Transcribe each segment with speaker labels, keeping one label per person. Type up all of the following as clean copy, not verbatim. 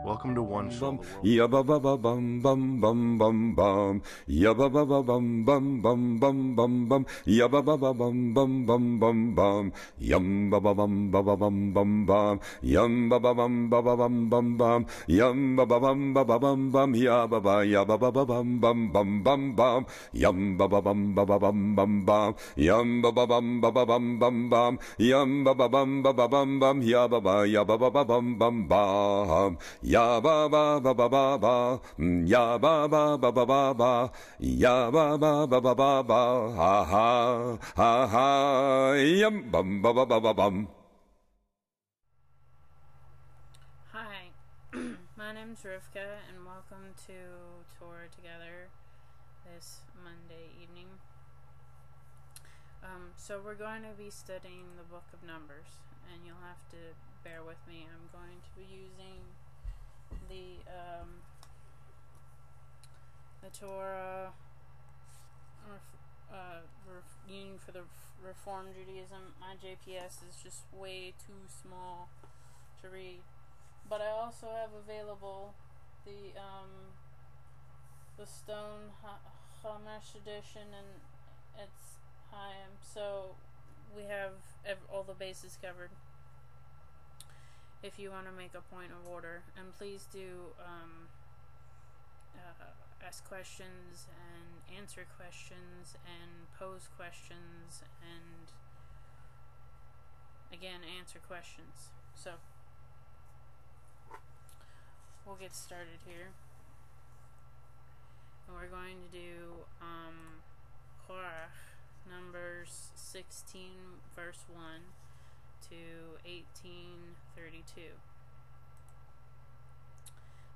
Speaker 1: Welcome to OneShul, the world.
Speaker 2: Ya ba ba ba bum bum bum bum bum. Ya ba ba ba bum bum bum bum bum bum. Ya ba ba ba bum bum bum bum bum. Yum ba ba bum ba ba bum bum bum. Yum ba ba bum ba ba bum bum bum. Yum ba ba bum ba ba bum bum. Ya ba ba ba bum bum bum bum bum. Yum ba ba bum ba ba bum bum bum. Yum ba ba bum ba ba bum bum bum. Yum ba ba bum ba ba bum bum. Ya ba ba bum bum bum. Ya ba ba ba ba ba ba, ya ba ba ba ba ba ba, ya ba ba ba ba ba ba, ha ha ha ha, yum bum ba ba ba ba bum.
Speaker 3: Hi, my name's Rivka, and welcome to Torah Together this Monday evening. So we're going to be studying the book of Numbers, and you'll have to bear with me. I'm going to be using the Torah Union for the Reform Judaism. My JPS is just way too small to read, but I also have available the Stone Chumash edition, and it's Chaim, so we have all the bases covered. If you want to make a point of order, and please do ask questions and answer questions and pose questions and again answer questions. So we'll get started here, and we're going to do Korach, Numbers 16 verse 1 to 18:32.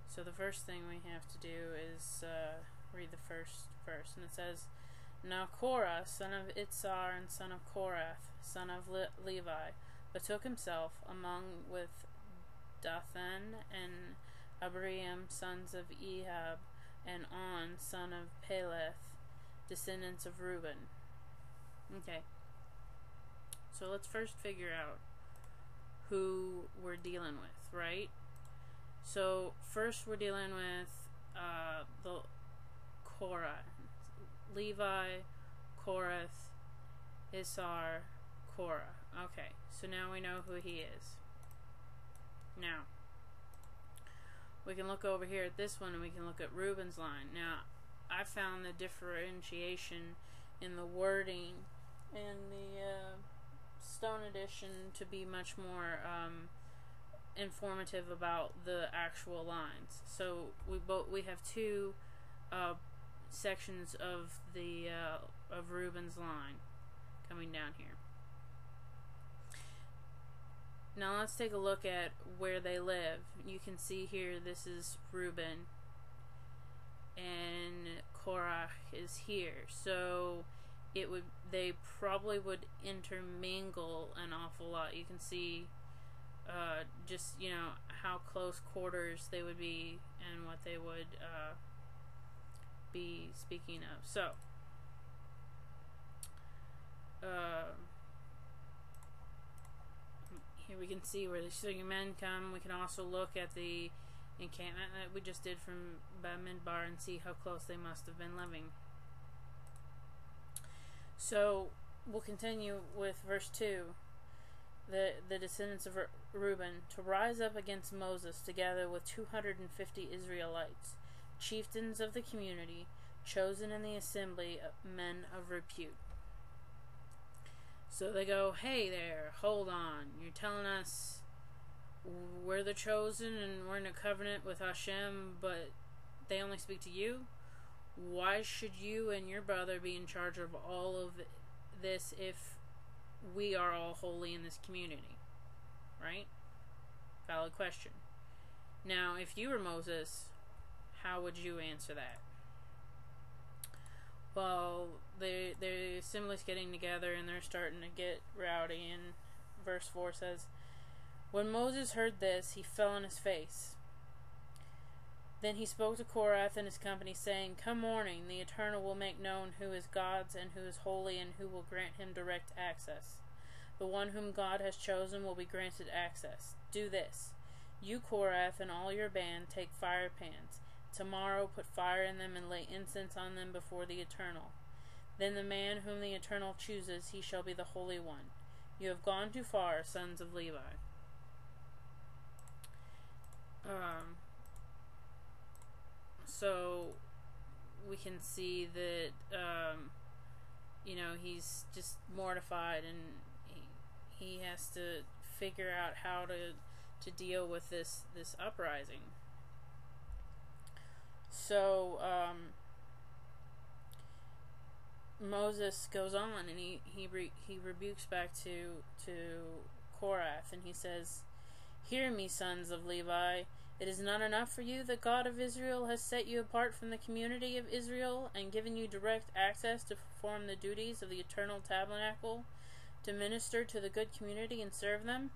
Speaker 3: So the first thing we have to do is read the first verse, and it says, "Now Korah, son of Itzar and son of Korath, son of Levi, betook himself among with Dathan and Abiram, sons of Ehab, and On, son of Peleth, descendants of Reuben." Okay. So let's first figure out who we're dealing with, right? So first we're dealing with the Korah. Levi, Korath, Issar, Korah. Okay, so now we know who he is. Now, we can look over here at this one, and we can look at Reuben's line. Now, I found the differentiation in the wording in the Stone edition to be much more informative about the actual lines. So we have two sections of the of Reuben's line coming down here. Now let's take a look at where they live. You can see here this is Reuben, and Korach is here. So they probably would intermingle an awful lot. You can see just, how close quarters they would be and what they would be speaking of. So here we can see where the singing men come. We can also look at the encampment that we just did from Bamidbar and see how close they must have been living. So we'll continue with verse 2. The descendants of Reuben, to rise up against Moses together with 250 Israelites, chieftains of the community, chosen in the assembly, men of repute. So they go, "Hey there, hold on. You're telling us we're the chosen and we're in a covenant with Hashem, but they only speak to you? Why should you and your brother be in charge of all of this if we are all holy in this community?" Right? Valid question. Now, if you were Moses, how would you answer that? Well, the assembly's getting together and they're starting to get rowdy, and verse 4 says, "When Moses heard this, he fell on his face. Then he spoke to Korath and his company, saying, 'Come morning, the Eternal will make known who is God's and who is holy, and who will grant him direct access. The one whom God has chosen will be granted access. Do this. You, Korath, and all your band, take fire pans. Tomorrow put fire in them and lay incense on them before the Eternal. Then the man whom the Eternal chooses, he shall be the Holy One. You have gone too far, sons of Levi. So we can see that, he's just mortified, and he has to figure out how to deal with this uprising. So Moses goes on, and he rebukes back to Korath, and he says, "Hear me, sons of Levi. It is not enough for you that God of Israel has set you apart from the community of Israel and given you direct access to perform the duties of the eternal tabernacle, to minister to the good community and serve them.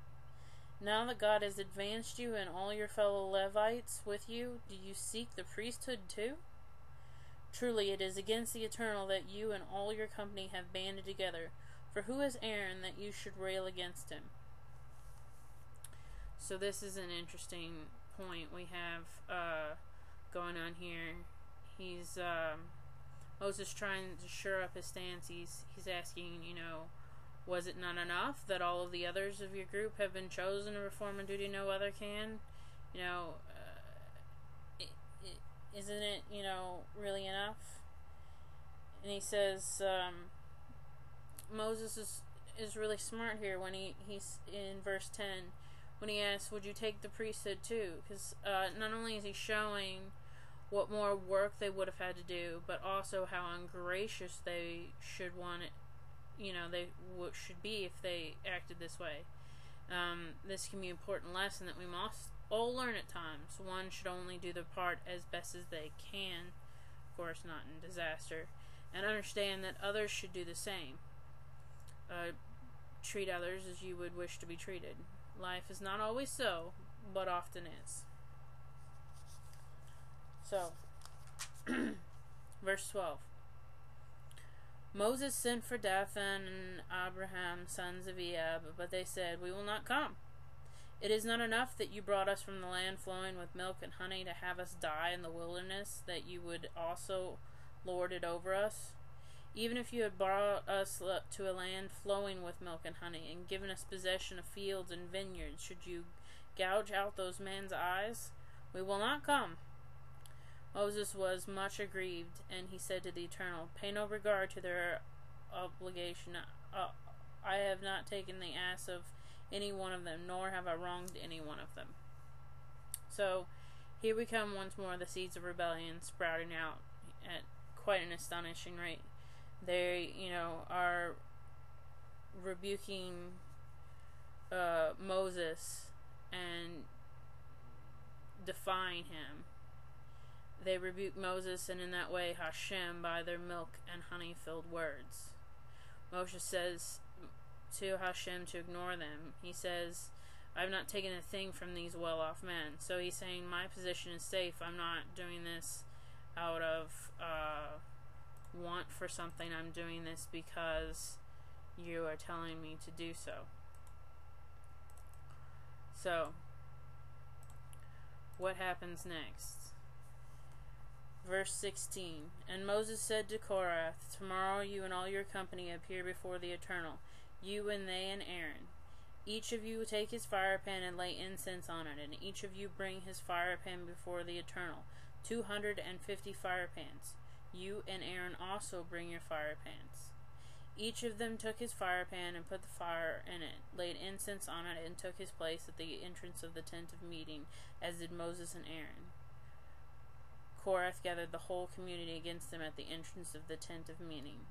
Speaker 3: Now that God has advanced you and all your fellow Levites with you, do you seek the priesthood too? Truly it is against the Eternal that you and all your company have banded together. For who is Aaron that you should rail against him?" So this is an interesting point we have going on here. He's Moses trying to shore up his stance. He's asking, was it not enough that all of the others of your group have been chosen to perform a duty no other can? Isn't it, really enough? And he says, Moses is really smart here when he's in verse 10, when he asks, would you take the priesthood too? Because not only is he showing what more work they would have had to do, but also how ungracious they should want it, should be if they acted this way. This can be an important lesson that we must all learn at times. One should only do their part as best as they can, of course not in disaster, and understand that others should do the same. Treat others as you would wish to be treated. Life is not always so, but often is. So, verse 12. Moses sent for Dathan and Abraham, sons of Ehab, but they said, we will not come. It is not enough that you brought us from the land flowing with milk and honey to have us die in the wilderness, that you would also lord it over us. Even if you had brought us to a land flowing with milk and honey, and given us possession of fields and vineyards, should you gouge out those men's eyes? We will not come. Moses was much aggrieved, and he said to the Eternal, pay no regard to their obligation. I have not taken the ass of any one of them, nor have I wronged any one of them. So, here we come once more, the seeds of rebellion sprouting out at quite an astonishing rate. They, are rebuking Moses and defying him. They rebuke Moses, and in that way Hashem, by their milk and honey-filled words. Moshe says to Hashem to ignore them. He says, I have not taken a thing from these well-off men. So he's saying, my position is safe. I'm not doing this out of want for something. I'm doing this because you are telling me to do so. So, what happens next? Verse 16. And Moses said to Korath, tomorrow you and all your company appear before the Eternal, you and they and Aaron. Each of you take his fire pan and lay incense on it, and each of you bring his fire pan before the Eternal, 250 fire pans. You and Aaron also bring your fire pans. Each of them took his fire pan and put the fire in it, laid incense on it, and took his place at the entrance of the tent of meeting, as did Moses and Aaron. Korath gathered the whole community against them at the entrance of the tent of meeting,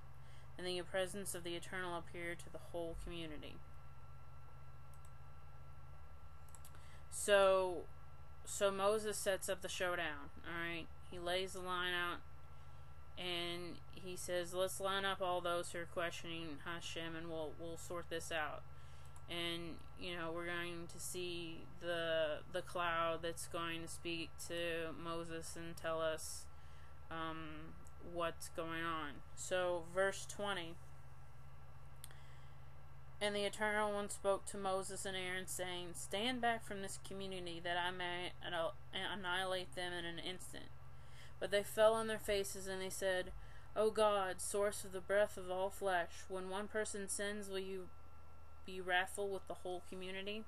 Speaker 3: and the presence of the Eternal appeared to the whole community. So Moses sets up the showdown, alright? He lays the line out, and he says, let's line up all those who are questioning Hashem, and we'll sort this out. And, we're going to see the cloud that's going to speak to Moses and tell us what's going on. So, verse 20. And the Eternal One spoke to Moses and Aaron, saying, Stand back from this community, that I may annihilate them in an instant. But they fell on their faces, and they said, O God, source of the breath of all flesh, when one person sins, will you be wrathful with the whole community?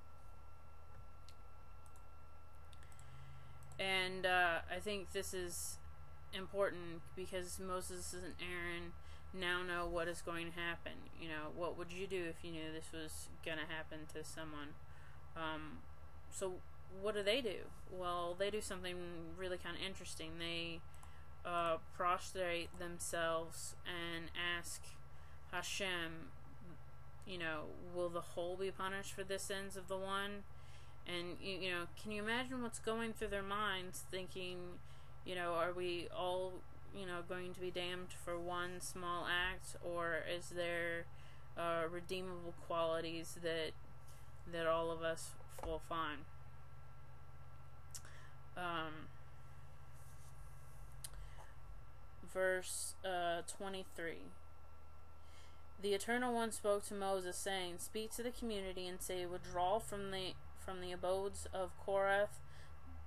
Speaker 3: And I think this is important because Moses and Aaron now know what is going to happen. You know, what would you do if you knew this was going to happen to someone? So what do? Well, they do something really kind of interesting. They prostrate themselves and ask Hashem, you know, will the whole be punished for the sins of the one? And, you know, can you imagine what's going through their minds, thinking, you know, are we all, you know, going to be damned for one small act, or is there redeemable qualities that all of us will find? Verse 23. The Eternal One spoke to Moses, saying, Speak to the community and say, Withdraw from the abodes of Korach,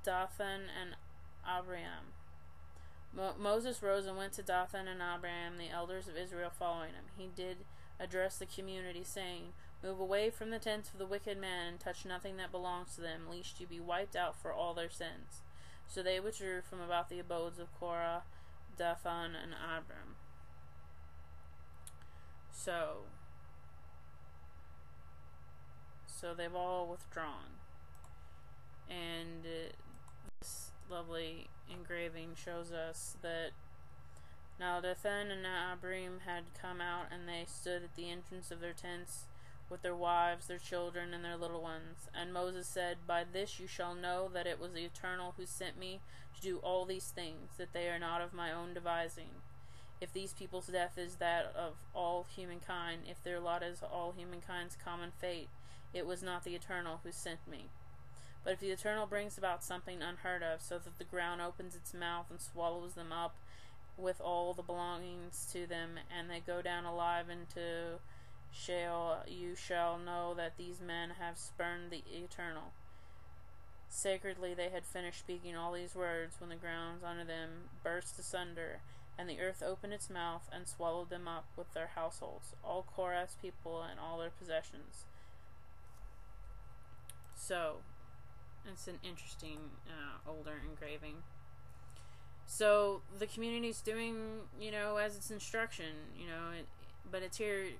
Speaker 3: Dathan, and Abiram. Moses rose and went to Dathan and Abiram, the elders of Israel following him. He did address the community, saying, Move away from the tents of the wicked men, and touch nothing that belongs to them, lest you be wiped out for all their sins. So they withdrew from about the abodes of Korah, Dathan, and Abiram. So they've all withdrawn. And this lovely engraving shows us that now Dathan and Abiram had come out, and they stood at the entrance of their tents with their wives, their children, and their little ones. And Moses said, By this you shall know that it was the Eternal who sent me to do all these things, that they are not of my own devising. If these people's death is that of all humankind, if their lot is all humankind's common fate, it was not the Eternal who sent me. But if the Eternal brings about something unheard of, so that the ground opens its mouth and swallows them up with all the belongings to them, and they go down alive into Sheol, you shall know that these men have spurned the Eternal. Sacredly they had finished speaking all these words when the ground under them burst asunder, and the earth opened its mouth and swallowed them up with their households, all Korah's people and all their possessions. So, it's an interesting older engraving. So the community's doing, you know, as its instruction, you know, but it's here.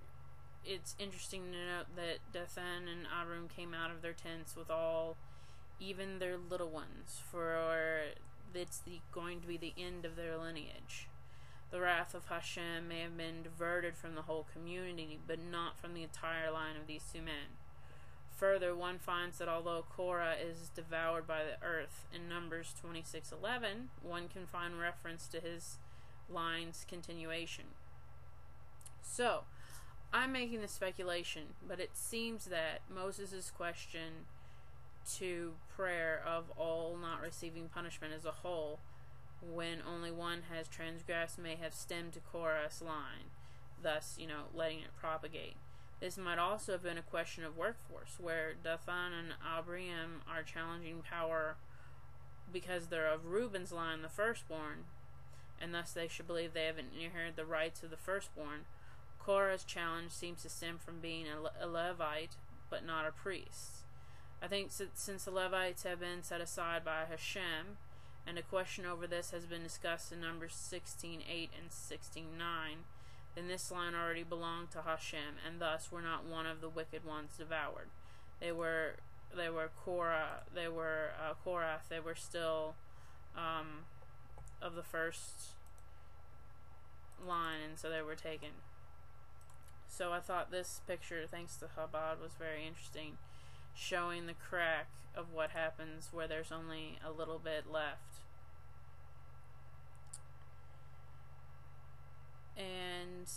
Speaker 3: It's interesting to note that Dathan and Abiram came out of their tents with all, even their little ones, for it's going to be the end of their lineage. The wrath of Hashem may have been diverted from the whole community, but not from the entire line of these two men. Further, one finds that although Korah is devoured by the earth in Numbers 26:11, one can find reference to his line's continuation. So, I'm making this speculation, but it seems that Moses' question to prayer of all not receiving punishment as a whole, when only one has transgressed, may have stemmed to Korah's line, thus, you know, letting it propagate. This might also have been a question of workforce, where Dathan and Abiram are challenging power because they're of Reuben's line, the firstborn, and thus they should believe they have inherited the rights of the firstborn. Korah's challenge seems to stem from being a Levite, but not a priest. I think since the Levites have been set aside by Hashem, and a question over this has been discussed in Numbers 16:8 and 16:9, then this line already belonged to Hashem, and thus were not one of the wicked ones devoured. They were Korah. They were Korach. They were still of the first line, and so they were taken. So I thought this picture, thanks to Chabad, was very interesting, showing the crack of what happens where there's only a little bit left. And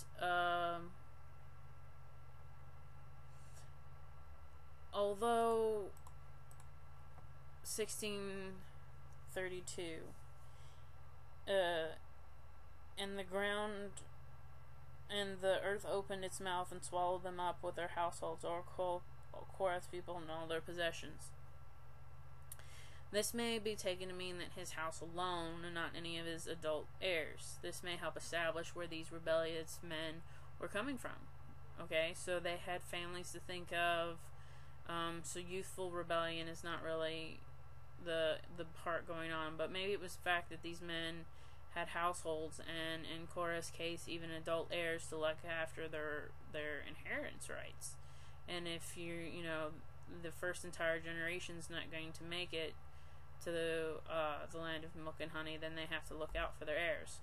Speaker 3: although 1632 and the ground And the earth opened its mouth and swallowed them up with their households, or Korach's people and all their possessions. This may be taken to mean that his house alone, and not any of his adult heirs. This may help establish where these rebellious men were coming from. Okay, so they had families to think of. So youthful rebellion is not really the part going on, but maybe it was the fact that these men had households, and in Korah's case, even adult heirs to look after their inheritance rights. And if the first entire generation's not going to make it to the land of milk and honey, then they have to look out for their heirs.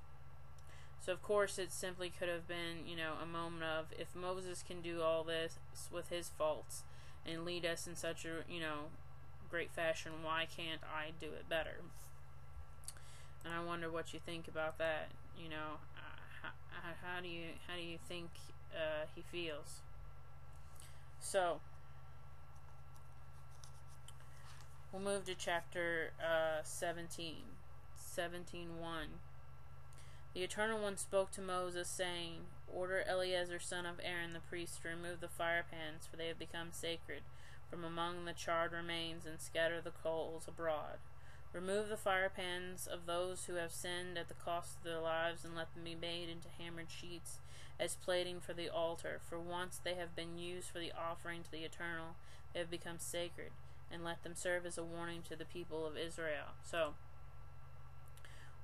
Speaker 3: So of course it simply could have been, a moment of, if Moses can do all this with his faults and lead us in such a, great fashion, why can't I do it better? And I wonder what you think about that. How do you think he feels? So we'll move to chapter 17:1. The Eternal One spoke to Moses, saying, "Order Eleazar son of Aaron the priest to remove the fire pans, for they have become sacred, from among the charred remains, and scatter the coals abroad. Remove the fire pans of those who have sinned at the cost of their lives, and let them be made into hammered sheets as plating for the altar. For once they have been used for the offering to the Eternal, they have become sacred, and let them serve as a warning to the people of Israel." So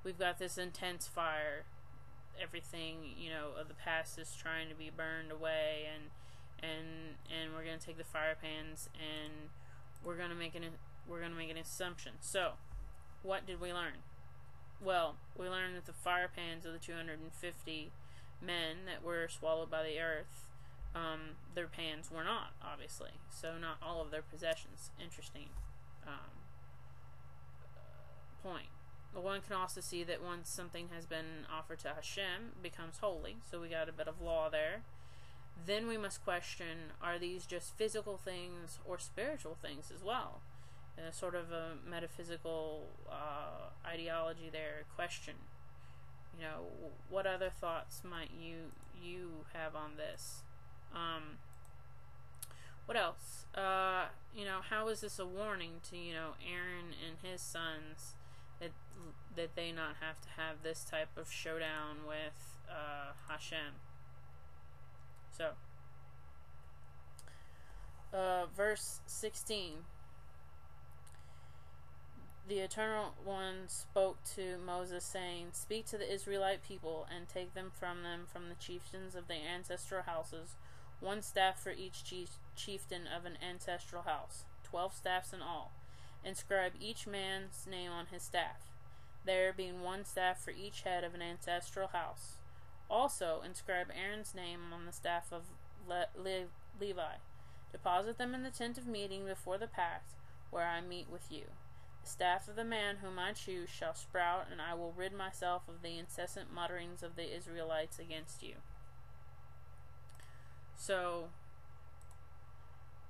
Speaker 3: we've got this intense fire. Everything, of the past is trying to be burned away, and we're going to take the fire pans, and we're going to make an assumption. So what did we learn? Well, we learned that the fire pans of the 250 men that were swallowed by the earth, their pans were not, obviously. So not all of their possessions. Interesting point. But one can also see that once something has been offered to Hashem, it becomes holy. So we got a bit of law there. Then we must question, are these just physical things or spiritual things as well? Sort of a metaphysical ideology there. Question. What other thoughts might you have on this? What else? How is this a warning to Aaron and his sons that they not have to have this type of showdown with Hashem? So, verse 16. The Eternal One spoke to Moses, saying, "Speak to the Israelite people, and take them from the chieftains of their ancestral houses, one staff for each chieftain of an ancestral house, 12 staffs in all. Inscribe each man's name on his staff, there being one staff for each head of an ancestral house. Also inscribe Aaron's name on the staff of Levi. Deposit them in the tent of meeting before the pact, where I meet with you. The staff of the man whom I choose shall sprout, and I will rid myself of the incessant mutterings of the Israelites against you." So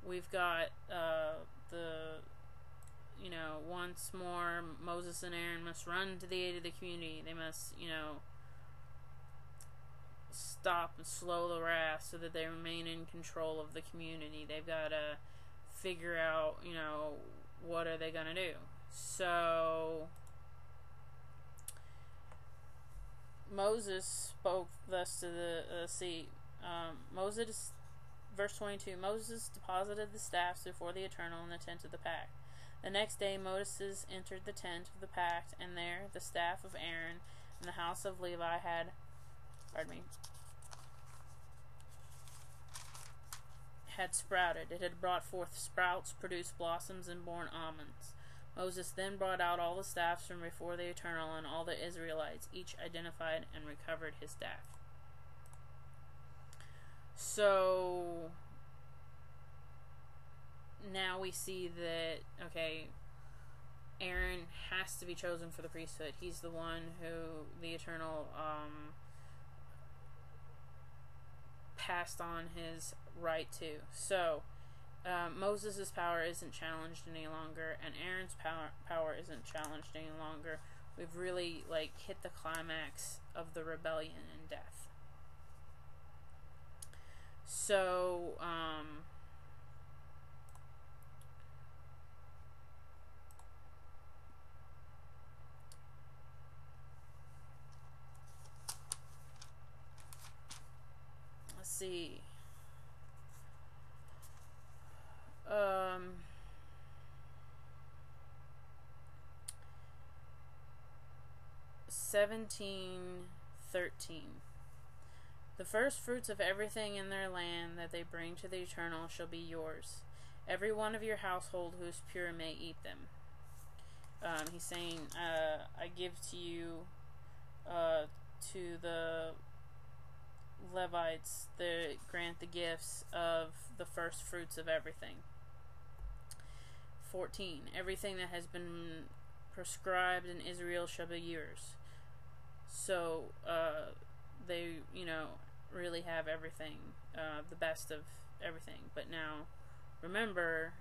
Speaker 3: we've got once more, Moses and Aaron must run to the aid of the community. They must, stop and slow the wrath so that they remain in control of the community. They've got to figure out, what are they going to do. So Moses spoke thus to Moses, verse 22, Moses deposited the staffs before the Eternal in the tent of the pact. The next day Moses entered the tent of the pact, and there the staff of Aaron and the house of Levi had sprouted. It had brought forth sprouts, produced blossoms, and borne almonds. Moses then brought out all the staffs from before the Eternal, and all the Israelites, each identified and recovered his staff. So now we see that, Aaron has to be chosen for the priesthood. He's the one who the Eternal passed on his right to. So Moses' power isn't challenged any longer, and Aaron's power isn't challenged any longer. We've really hit the climax of the rebellion and death. So, let's see. 17:13. The first fruits of everything in their land that they bring to the Eternal shall be yours. Every one of your household who is pure may eat them. He's saying, I give to you, to the Levites, grant the gifts of the first fruits of everything. 14. Everything that has been prescribed in Israel shall be yours. So, they, really have everything, the best of everything. But now, remember,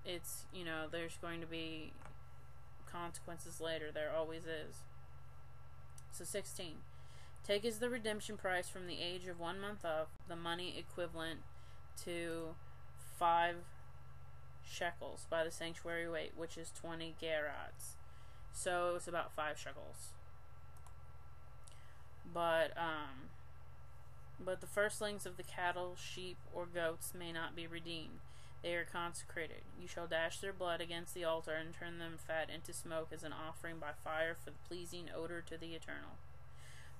Speaker 3: it's, there's going to be consequences later. There always is. So 16. Take as the redemption price from the age of 1 month up the money equivalent to 5 shekels by the sanctuary weight, which is 20 gerats. So it's about 5 shekels. But the firstlings of the cattle, sheep, or goats may not be redeemed. They are consecrated. You shall dash their blood against the altar and turn them fat into smoke as an offering by fire for the pleasing odor to the Eternal.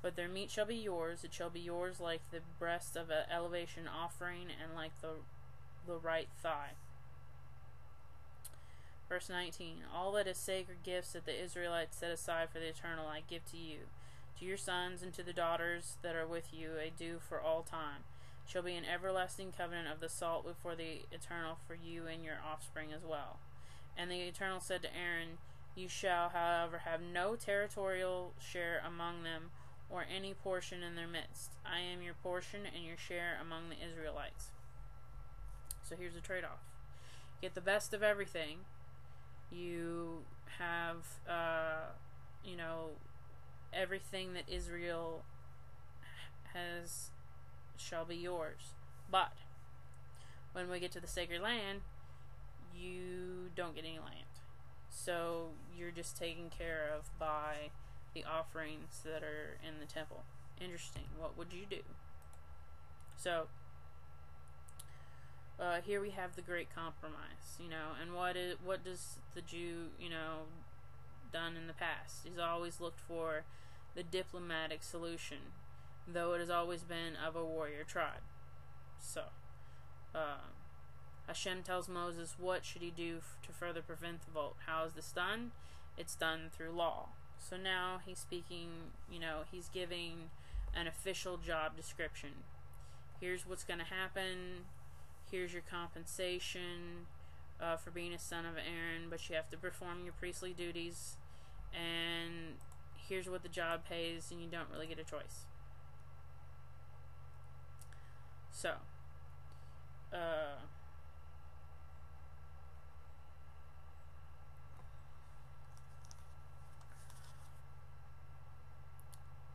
Speaker 3: But their meat shall be yours. It shall be yours like the breast of an elevation offering and like the right thigh. Verse 19. All that is sacred gifts that the Israelites set aside for the Eternal I give to you. To your sons and to the daughters that are with you, a due for all time. It shall be an everlasting covenant of the salt before the Eternal for you and your offspring as well. And the Eternal said to Aaron, you shall, however, have no territorial share among them, or any portion in their midst. I am your portion and your share among the Israelites. So here's the trade-off. Get the best of everything. You have, everything that Israel has shall be yours. But when we get to the sacred land, you don't get any land. So you're just taken care of by the offerings that are in the temple. Interesting. What would you do? So here we have the great compromise, and what does the Jew, done in the past? He's always looked for the diplomatic solution, though it has always been of a warrior tribe. So Hashem tells Moses what should he do to further prevent the vote. How is this done? It's done through law. So now he's speaking, he's giving an official job description. Here's what's going to happen. Here's your compensation for being a son of Aaron, but you have to perform your priestly duties. And here's what the job pays, and you don't really get a choice. So,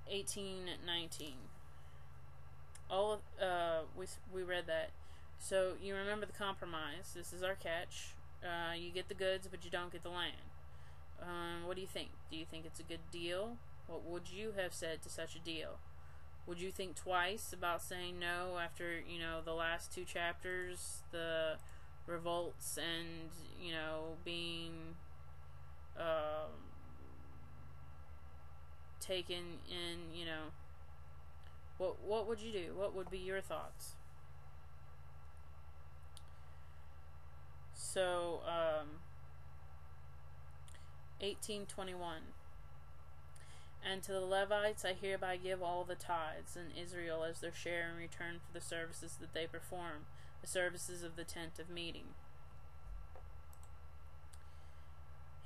Speaker 3: 18:19. All of, we read that. So you remember the compromise. This is our catch. You get the goods, but you don't get the land. What do you think? Do you think it's a good deal? What would you have said to such a deal? Would you think twice about saying no after, the last 2 chapters, the revolts and, being taken in, what would you do? What would be your thoughts? So, 18:21. And to the Levites I hereby give all the tithes in Israel as their share in return for the services that they perform, the services of the tent of meeting.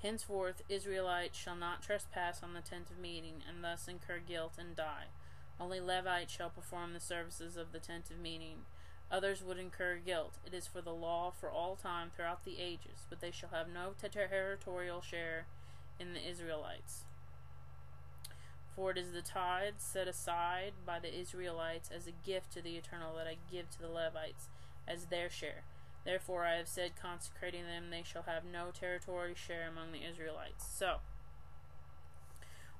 Speaker 3: Henceforth Israelites shall not trespass on the tent of meeting, and thus incur guilt and die. Only Levites shall perform the services of the tent of meeting. Others would incur guilt. It is for the law for all time throughout the ages, but they shall have no territorial share in the Israelites. For it is the tithe set aside by the Israelites as a gift to the Eternal that I give to the Levites as their share. Therefore I have said, consecrating them, they shall have no territory share among the Israelites. So,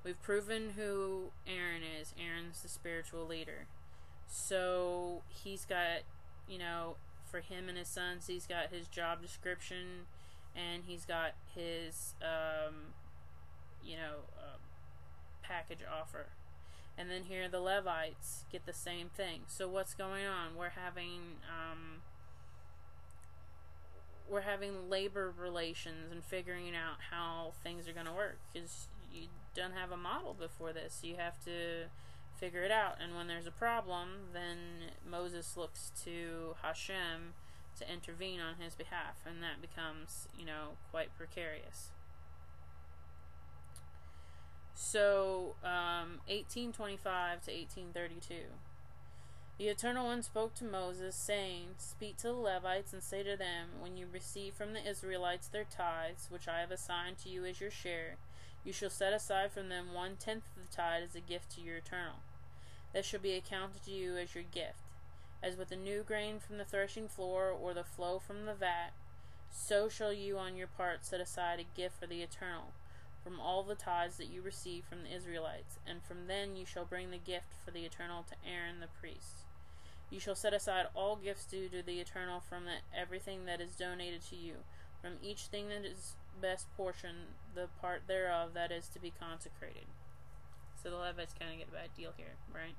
Speaker 3: we've proven who Aaron is. Aaron's the spiritual leader. So, he's got, for him and his sons, he's got his job description, and he's got his, package offer. And then here the Levites get the same thing. So what's going on? We're having labor relations and figuring out how things are going to work, because you don't have a model before this. You have to figure it out. And when there's a problem, then Moses looks to Hashem to intervene on his behalf, and that becomes, quite precarious. So, 1825 to 1832. The Eternal One spoke to Moses, saying, Speak to the Levites and say to them, When you receive from the Israelites their tithes, which I have assigned to you as your share, you shall set aside from them 1/10 of the tithe as a gift to your Eternal. That shall be accounted to you as your gift. As with the new grain from the threshing floor, or the flow from the vat, so shall you on your part set aside a gift for the Eternal, from all the tithes that you receive from the Israelites, and from then you shall bring the gift for the Eternal to Aaron the priest. You shall set aside all gifts due to the Eternal from everything that is donated to you, from each thing that is best portion, the part thereof that is to be consecrated. So the Levites kind of get a bad deal here, right?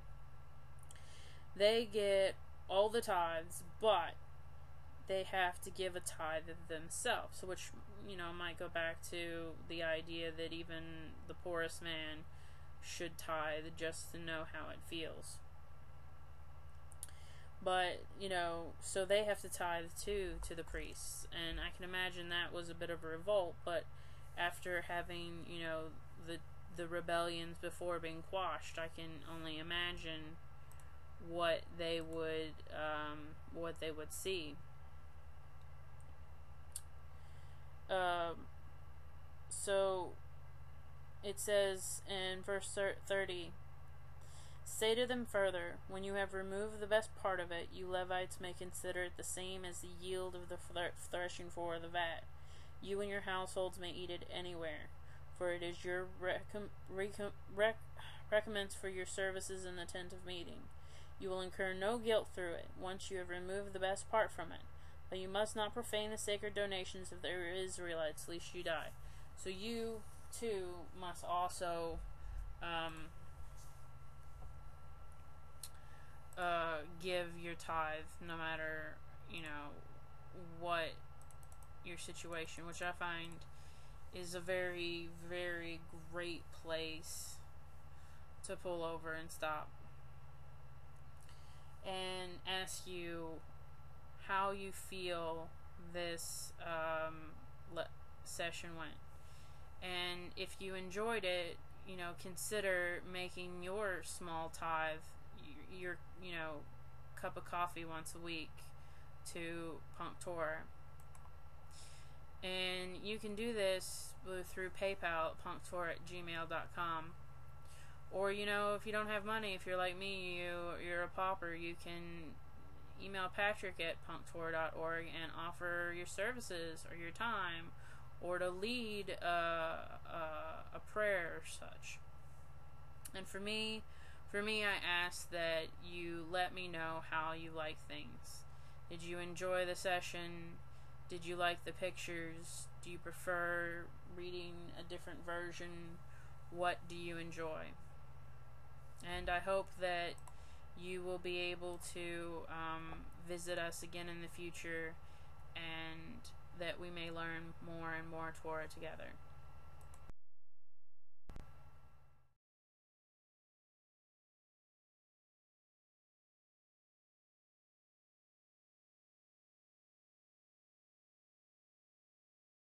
Speaker 3: They get all the tithes, but they have to give a tithe of themselves, which, might go back to the idea that even the poorest man should tithe just to know how it feels. But, so they have to tithe too to the priests, and I can imagine that was a bit of a revolt, but after having, the rebellions before being quashed, I can only imagine what they would see. So it says in verse 30, Say to them further, when you have removed the best part of it, you Levites may consider it the same as the yield of the threshing floor of the vat. You and your households may eat it anywhere, for it is your recompense for your services in the tent of meeting. You will incur no guilt through it, once you have removed the best part from it. But you must not profane the sacred donations of the Israelites, lest you die. So you, too, must also give your tithe, no matter, what your situation, which I find is a very, very great place to pull over and stop and ask you how you feel this session went. And if you enjoyed it, consider making your small tithe, your cup of coffee once a week to PunkTorah. And you can do this through PayPal at PunkTorah@gmail.com. Or, if you don't have money, if you're like me, you're a pauper, you can email Patrick at PunkTorah.org and offer your services or your time, or to lead a prayer or such. And for me, I ask that you let me know how you like things. Did you enjoy the session? Did you like the pictures? Do you prefer reading a different version? What do you enjoy? And I hope that you will be able to visit us again in the future, and that we may learn more and more Torah together.